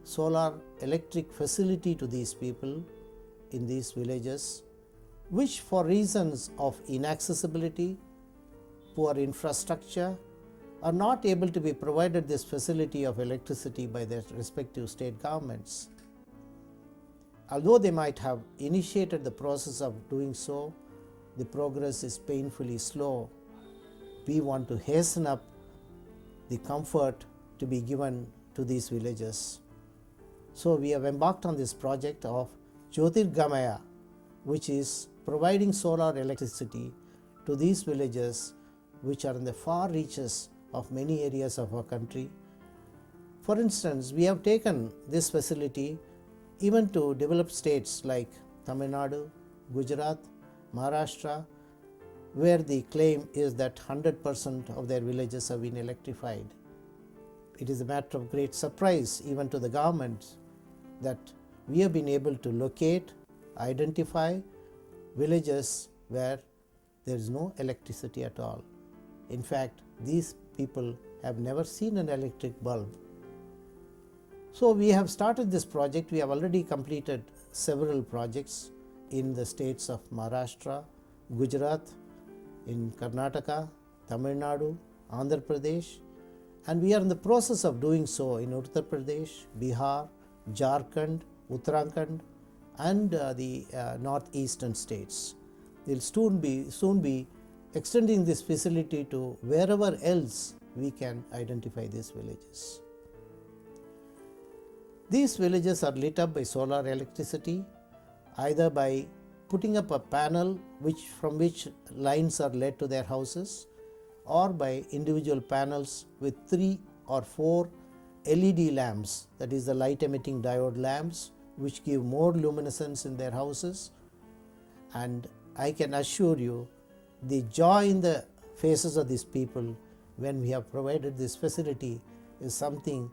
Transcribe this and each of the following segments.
solar electric facility to these people in these villages, which for reasons of inaccessibility, poor infrastructure, are not able to be provided this facility of electricity by their respective state governments. Although they might have initiated the process of doing so, the progress is painfully slow. We want to hasten up the comfort to be given to these villages. So we have embarked on this project of Jyotirgamaya, which is providing solar electricity to these villages which are in the far reaches of many areas of our country. For instance, we have taken this facility even to developed states like Tamil Nadu, Gujarat, Maharashtra, where the claim is that 100% of their villages have been electrified. It is a matter of great surprise even to the government that we have been able to locate, identify villages where there is no electricity at all. In fact, these people have never seen an electric bulb. So we have started this project. We have already completed several projects in the states of Maharashtra, Gujarat, in Karnataka, Tamil Nadu, Andhra Pradesh, and we are in the process of doing so in Uttar Pradesh, Bihar, Jharkhand, Uttarakhand, and the northeastern states. We will soon be extending this facility to wherever else we can identify these villages. These villages are lit up by solar electricity, either by putting up a panel from which lines are led to their houses, or by individual panels with 3 or 4 LED lamps, that is the light emitting diode lamps, which give more luminescence in their houses. And I can assure you the joy in the faces of these people when we have provided this facility is something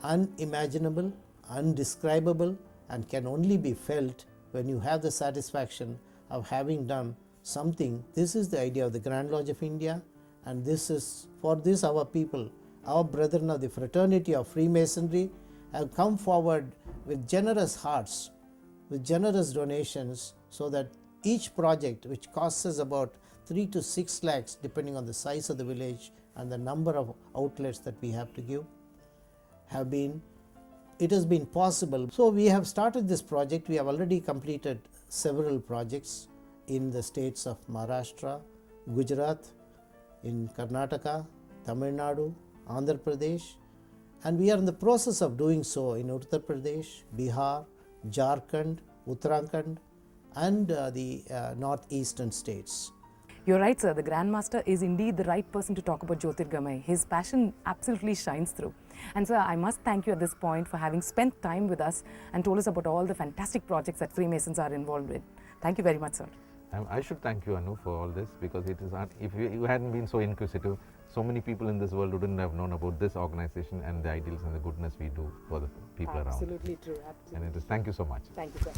unimaginable, undescribable, and can only be felt when you have the satisfaction of having done something. This is the idea of the Grand Lodge of India, and this is for this our people, our brethren of the fraternity of Freemasonry have come forward with generous hearts, with generous donations, so that each project, which costs us about 3 to 6 lakhs depending on the size of the village and the number of outlets that we have to give, it has been possible. So we have started this project. We have already completed several projects in the states of Maharashtra, Gujarat, in Karnataka, Tamil Nadu, Andhra Pradesh, and we are in the process of doing so in Uttar Pradesh, Bihar, Jharkhand, Uttarakhand, and the northeastern states. You're right, sir. The Grandmaster is indeed the right person to talk about Jyotirgamaya. His passion absolutely shines through. And sir, I must thank you at this point for having spent time with us and told us about all the fantastic projects that Freemasons are involved in. Thank you very much, sir. I should thank you, Anu, for all this, because it is if you hadn't been so inquisitive, so many people in this world wouldn't have known about this organization and the ideals and the goodness we do for the people around. Absolutely true. Absolutely. And thank you so much. Thank you, sir.